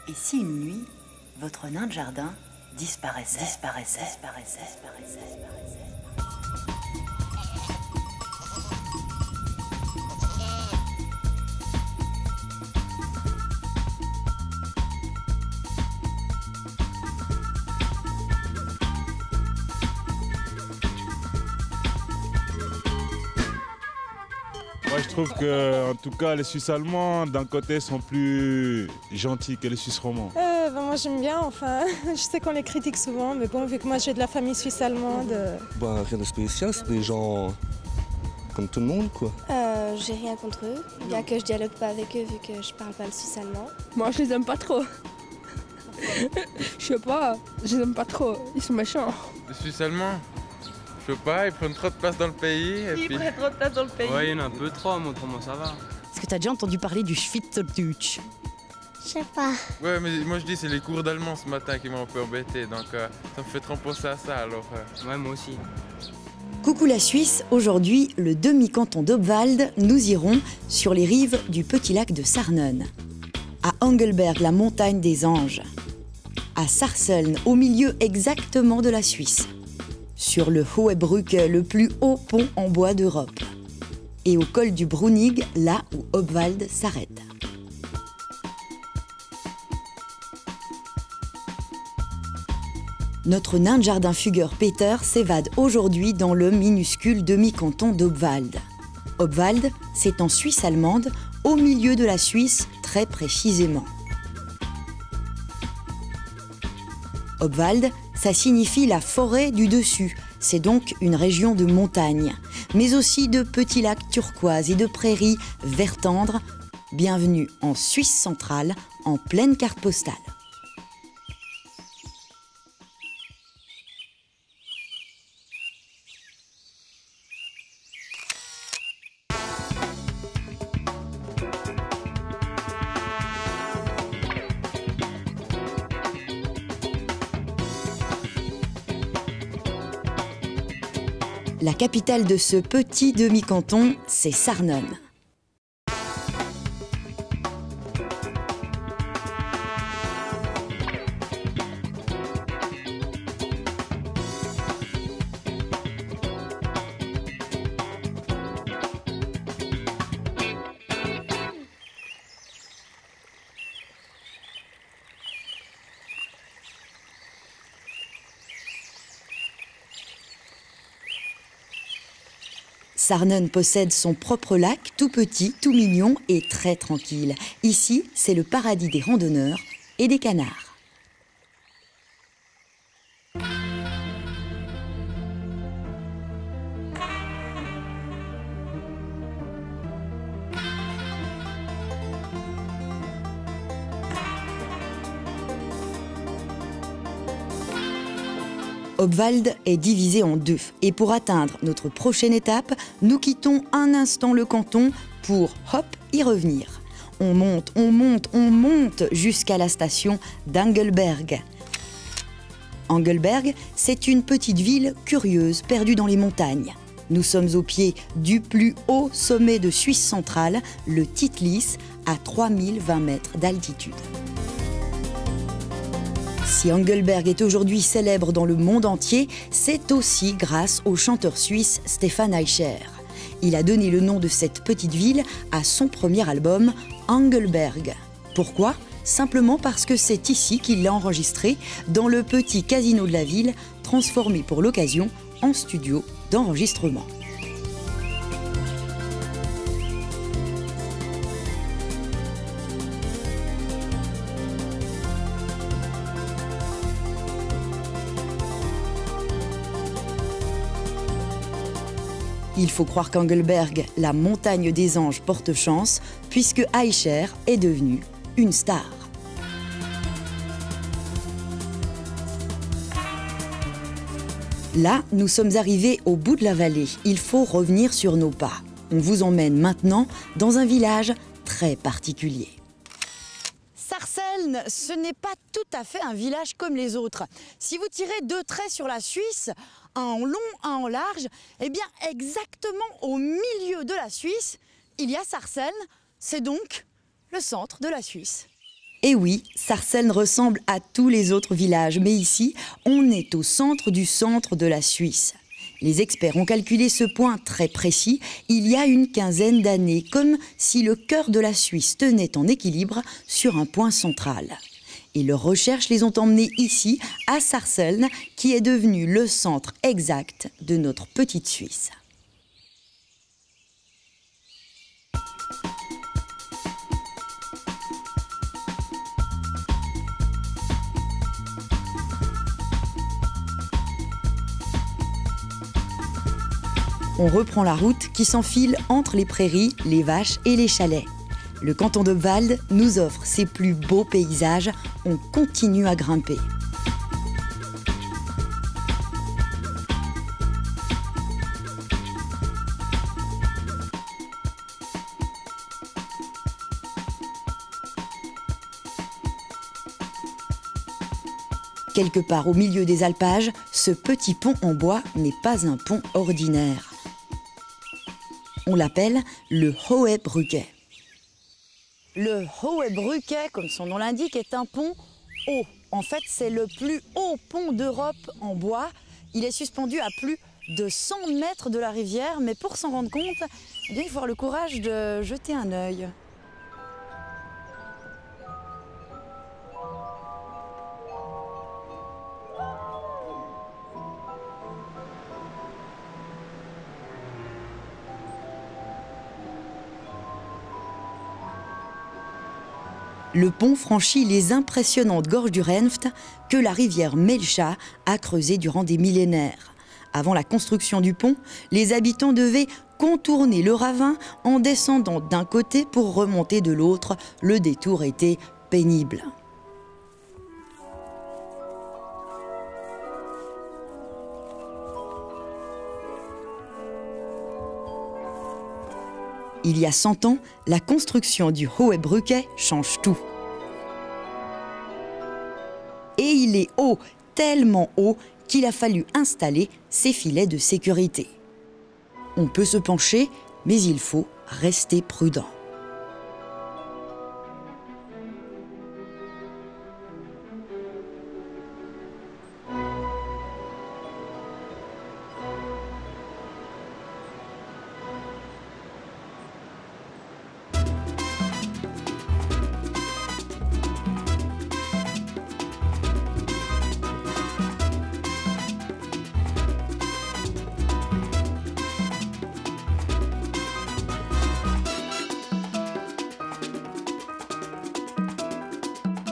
Et si une nuit, votre nain de jardin disparaissait. Moi, je trouve que, en tout cas, les Suisses allemands, d'un côté, sont plus gentils que les Suisses romands. Moi, j'aime bien. Enfin, je sais qu'on les critique souvent, mais bon, vu que moi, j'ai de la famille suisse-allemande. Rien de spécial, c'est des gens comme tout le monde, quoi. J'ai rien contre eux. Il y a que je dialogue pas avec eux, vu que je parle pas le suisse-allemand. Moi, je les aime pas trop. Je sais pas, je les aime pas trop. Ils sont méchants. Les Suisses allemands, je sais pas, ils prennent trop de place dans le pays. Ils prennent trop de place dans le pays. Ouais, il y en a un peu trop, mais autrement ça va. Est-ce que tu as déjà entendu parler du Schweizerdeutsch? Je sais pas. Ouais, mais moi je dis c'est les cours d'allemand ce matin qui m'ont un peu embêté, donc ça me fait trop penser à ça alors. Ouais, moi aussi. Coucou la Suisse, aujourd'hui, le demi-canton d'Obwald, nous irons sur les rives du petit lac de Sarnen. À Engelberg, la montagne des anges. À Sarseln, au milieu exactement de la Suisse. Sur le Hohe Brücke, le plus haut pont en bois d'Europe. Et au col du Brunig, là où Obwald s'arrête. Notre nain de jardin fugueur Peter s'évade aujourd'hui dans le minuscule demi-canton d'Obwald. Obwald, c'est en Suisse allemande, au milieu de la Suisse, très précisément. Obwald, ça signifie la forêt du dessus. C'est donc une région de montagne, mais aussi de petits lacs turquoises et de prairies vert tendre. Bienvenue en Suisse centrale, en pleine carte postale. La capitale de ce petit demi-canton, c'est Sarnen. Sarnen possède son propre lac, tout petit, tout mignon et très tranquille. Ici, c'est le paradis des randonneurs et des canards. Obwald est divisé en deux. Et pour atteindre notre prochaine étape, nous quittons un instant le canton pour, hop, y revenir. On monte jusqu'à la station d'Engelberg. Engelberg, c'est une petite ville curieuse perdue dans les montagnes. Nous sommes au pied du plus haut sommet de Suisse centrale, le Titlis, à 3020 mètres d'altitude. Si Engelberg est aujourd'hui célèbre dans le monde entier, c'est aussi grâce au chanteur suisse Stefan Eicher. Il a donné le nom de cette petite ville à son premier album, Engelberg. Pourquoi ? Simplement parce que c'est ici qu'il l'a enregistré, dans le petit casino de la ville, transformé pour l'occasion en studio d'enregistrement. Il faut croire qu'Engelberg, la montagne des anges, porte chance, puisque Eicher est devenu une star. Là, nous sommes arrivés au bout de la vallée. Il faut revenir sur nos pas. On vous emmène maintenant dans un village très particulier. Sarseln, ce n'est pas tout à fait un village comme les autres. Si vous tirez deux traits sur la Suisse, un en long, un en large, eh bien exactement au milieu de la Suisse, il y a Sarseln, c'est donc le centre de la Suisse. Et oui, Sarcelles ressemble à tous les autres villages, mais ici, on est au centre du centre de la Suisse. Les experts ont calculé ce point très précis il y a une quinzaine d'années, comme si le cœur de la Suisse tenait en équilibre sur un point central. Et leurs recherches les ont emmenés ici, à Sarcelles, qui est devenu le centre exact de notre petite Suisse. On reprend la route qui s'enfile entre les prairies, les vaches et les chalets. Le canton d'Obwald nous offre ses plus beaux paysages. On continue à grimper. Quelque part au milieu des alpages, ce petit pont en bois n'est pas un pont ordinaire. On l'appelle le Hohe Brücke. Le Hohe Brücke, comme son nom l'indique, est un pont haut. En fait, c'est le plus haut pont d'Europe en bois. Il est suspendu à plus de 100 mètres de la rivière, mais pour s'en rendre compte, eh bien, il faut avoir le courage de jeter un œil. Le pont franchit les impressionnantes gorges du Renft que la rivière Melcha a creusées durant des millénaires. Avant la construction du pont, les habitants devaient contourner le ravin en descendant d'un côté pour remonter de l'autre. Le détour était pénible. Il y a 100 ans, la construction du Hohe Brücke change tout. Et il est haut, tellement haut, qu'il a fallu installer ces filets de sécurité. On peut se pencher, mais il faut rester prudent.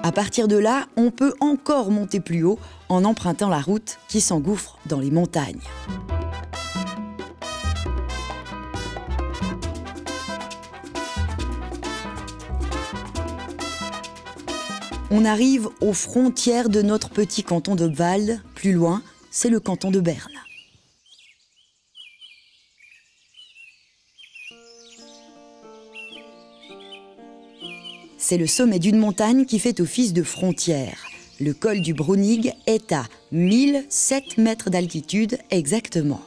À partir de là, on peut encore monter plus haut en empruntant la route qui s'engouffre dans les montagnes. On arrive aux frontières de notre petit canton d'Obwald. Plus loin, c'est le canton de Berne. C'est le sommet d'une montagne qui fait office de frontière. Le col du Brunig est à 1007 mètres d'altitude exactement.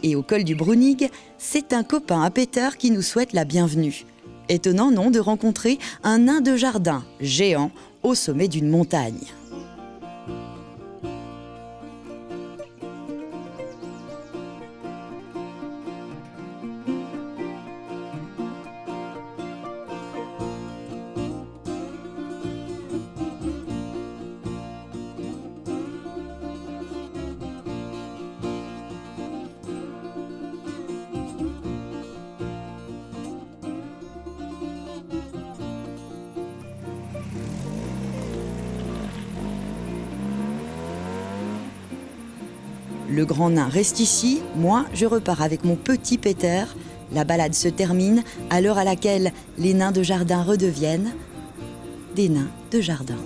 Et au col du Brunig, c'est un copain à Peter qui nous souhaite la bienvenue. Étonnant, non, de rencontrer un nain de jardin géant au sommet d'une montagne. Le grand nain reste ici, moi je repars avec mon petit Peter. La balade se termine à l'heure à laquelle les nains de jardin redeviennent des nains de jardin.